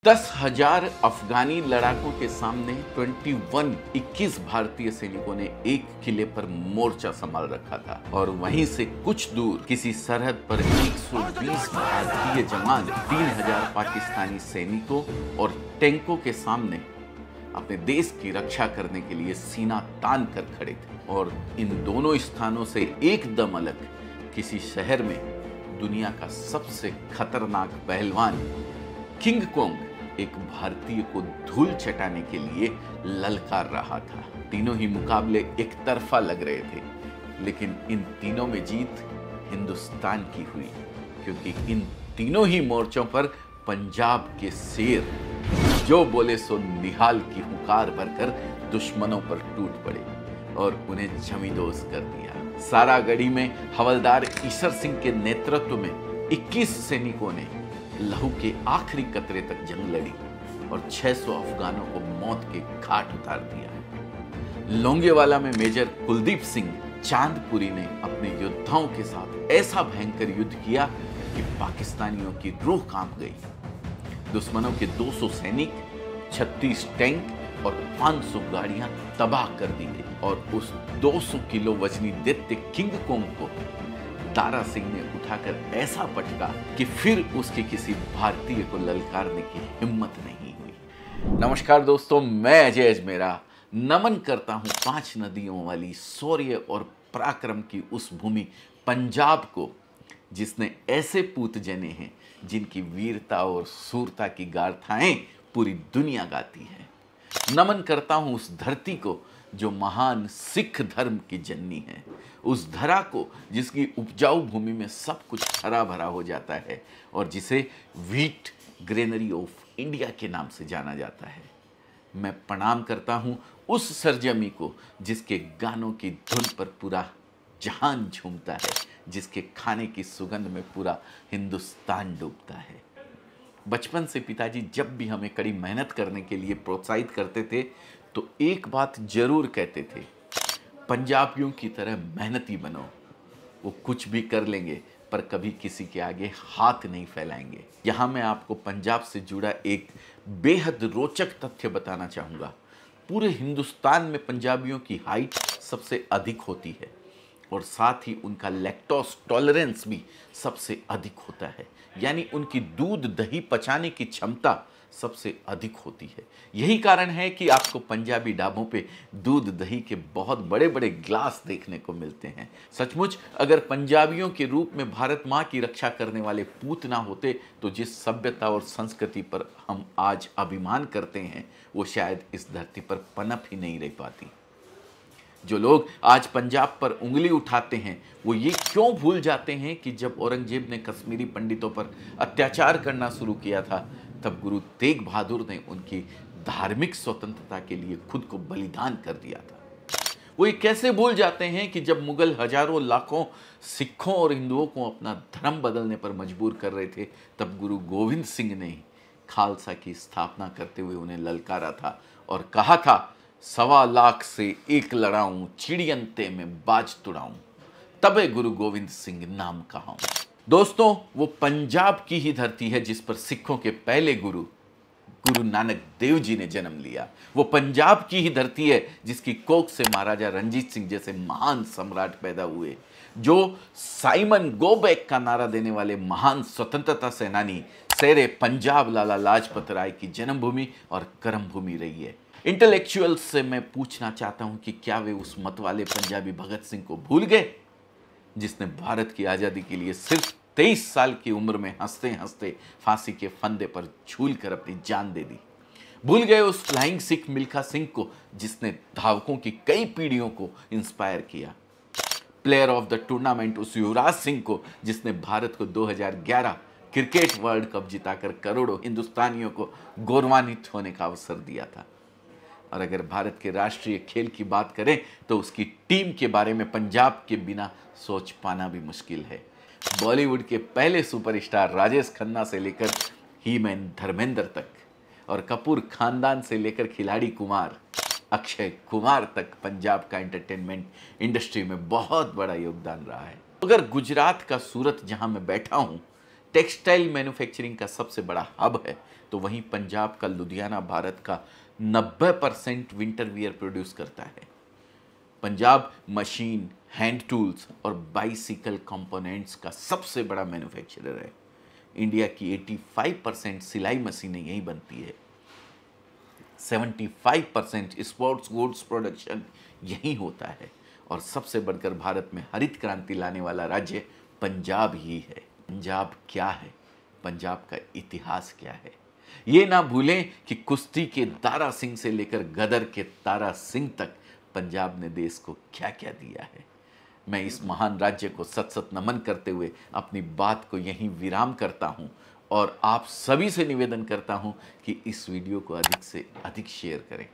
10,000 अफगानी लड़ाकों के सामने 21 भारतीय सैनिकों ने एक किले पर मोर्चा संभाल रखा था और वहीं से कुछ दूर किसी सरहद पर 120 भारतीय जवान 3,000 पाकिस्तानी सैनिकों और टैंकों के सामने अपने देश की रक्षा करने के लिए सीना तान कर खड़े थे। और इन दोनों स्थानों से एकदम अलग किसी शहर में दुनिया का सबसे खतरनाक पहलवान किंग कोंग एक भारतीय को धूल चटाने के लिए ललकार रहा था। तीनों ही मुकाबले एक तरफा लग रहे थे, लेकिन इन तीनों में जीत हिंदुस्तान की हुई, क्योंकि इन तीनों ही मोर्चों पर पंजाब के शेर जो बोले सो निहाल की हुकार भरकर दुश्मनों पर टूट पड़े और उन्हें जमींदोज कर दिया। सारागढ़ी में हवलदार ईशर सिंह के नेतृत्व में 21 सैनिकों ने लहू के आखिरी कतरे तक जंग लड़ी और 600 अफगानों को मौत के घाट उतार दिया। लोंगेवाला में मेजर कुलदीप सिंह चांदपुरी ने अपने योद्धाओं के साथ ऐसा भयंकर युद्ध किया कि पाकिस्तानियों की रूह कांप गई। दुश्मनों के 200 सैनिक, 36 टैंक और 500 गाड़ियां तबाह कर दी गई और उस 200 किलो वजनी दैत्य किंग कोंग को दारा सिंह ने उठाकर ऐसा पटका कि फिर उसके किसी भारतीय को ललकारने की हिम्मत नहीं हुई। नमस्कार दोस्तों, मैं अजय अजमेरा नमन करता हूं 5 नदियों वाली शौर्य और पराक्रम की उस भूमि पंजाब को, जिसने ऐसे पूत जने हैं जिनकी वीरता और सूरता की गाथाएं पूरी दुनिया गाती है। नमन करता हूं उस धरती को जो महान सिख धर्म की जननी है, उस धरा को जिसकी उपजाऊ भूमि में सब कुछ हरा भरा हो जाता है और जिसे व्हीट ग्रेनरी ऑफ इंडिया के नाम से जाना जाता है। मैं प्रणाम करता हूं उस सरजमी को जिसके गानों की धुन पर पूरा जहान झूमता है, जिसके खाने की सुगंध में पूरा हिंदुस्तान डूबता है। बचपन से पिताजी जब भी हमें कड़ी मेहनत करने के लिए प्रोत्साहित करते थे तो एक बात जरूर कहते थे, पंजाबियों की तरह मेहनती बनो। वो कुछ भी कर लेंगे पर कभी किसी के आगे हाथ नहीं फैलाएंगे। यहाँ मैं आपको पंजाब से जुड़ा एक बेहद रोचक तथ्य बताना चाहूँगा। पूरे हिंदुस्तान में पंजाबियों की हाइट सबसे अधिक होती है और साथ ही उनका लैक्टोज टॉलरेंस भी सबसे अधिक होता है, यानी उनकी दूध दही पचाने की क्षमता सबसे अधिक होती है। यही कारण है कि आपको पंजाबी ढाबों पे दूध दही के बहुत बड़े बड़े ग्लास देखने को मिलते हैं। सचमुच अगर पंजाबियों के रूप में भारत माँ की रक्षा करने वाले पूत ना होते तो जिस सभ्यता और संस्कृति पर हम आज अभिमान करते हैं वो शायद इस धरती पर पनप ही नहीं रह पाती। जो लोग आज पंजाब पर उंगली उठाते हैं वो ये क्यों भूल जाते हैं कि जब औरंगजेब ने कश्मीरी पंडितों पर अत्याचार करना शुरू किया था तब गुरु तेग बहादुर ने उनकी धार्मिक स्वतंत्रता के लिए खुद को बलिदान कर दिया था। वो ये कैसे भूल जाते हैं कि जब मुगल हजारों लाखों सिखों और हिंदुओं को अपना धर्म बदलने पर मजबूर कर रहे थे तब गुरु गोविंद सिंह ने खालसा की स्थापना करते हुए उन्हें ललकारा था और कहा था, 1.25 लाख से एक लड़ाऊं, चिड़ियंते में बाज तुड़ाऊं, तबे गुरु गोविंद सिंह नाम कहाऊं। दोस्तों, वो पंजाब की ही धरती है जिस पर सिखों के पहले गुरु गुरु नानक देव जी ने जन्म लिया। वो पंजाब की ही धरती है जिसकी कोख से महाराजा रणजीत सिंह जैसे महान सम्राट पैदा हुए, जो साइमन गो बैक का नारा देने वाले महान स्वतंत्रता सेनानी शेरे पंजाब लाला लाजपत राय की जन्मभूमि और कर्मभूमि रही है। इंटेलेक्चुअल्स से मैं पूछना चाहता हूं कि क्या वे उस मत वाले पंजाबी भगत सिंह को भूल गए जिसने भारत की आज़ादी के लिए सिर्फ 23 साल की उम्र में हंसते हंसते फांसी के फंदे पर झूलकर अपनी जान दे दी? भूल गए उस फ्लाइंग सिख मिल्खा सिंह को जिसने धावकों की कई पीढ़ियों को इंस्पायर किया? प्लेयर ऑफ द टूर्नामेंट उस युवराज सिंह को जिसने भारत को 2011 क्रिकेट वर्ल्ड कप जिताकर करोड़ों हिंदुस्तानियों को गौरवान्वित होने का अवसर दिया था? और अगर भारत के राष्ट्रीय खेल की बात करें तो उसकी टीम के बारे में पंजाब के बिना सोच पाना भी मुश्किल है। बॉलीवुड के पहले सुपरस्टार राजेश खन्ना से लेकर हीमैन धर्मेंद्र तक और कपूर खानदान से लेकर खिलाड़ी कुमार अक्षय कुमार तक पंजाब का एंटरटेनमेंट इंडस्ट्री में बहुत बड़ा योगदान रहा है। अगर गुजरात का सूरत जहां मैं बैठा हूं टेक्सटाइल मैन्युफैक्चरिंग का सबसे बड़ा हब है, तो वहीं पंजाब का लुधियाना भारत का 90% विंटर वियर प्रोड्यूस करता है। पंजाब मशीन, हैंड टूल्स और बाइसिकल कंपोनेंट्स का सबसे बड़ा मैन्युफैक्चरर है। इंडिया की 85% सिलाई मशीनें यहीं बनती है। 75% स्पोर्ट्स गुड्स प्रोडक्शन यहीं होता है। और सबसे बढ़कर भारत में हरित क्रांति लाने वाला राज्य पंजाब ही है। पंजाब क्या है, पंजाब का इतिहास क्या है, ये ना भूलें कि कुश्ती के दारा सिंह से लेकर गदर के तारा सिंह तक पंजाब ने देश को क्या क्या दिया है। मैं इस महान राज्य को सत सत नमन करते हुए अपनी बात को यहीं विराम करता हूं और आप सभी से निवेदन करता हूं कि इस वीडियो को अधिक से अधिक शेयर करें।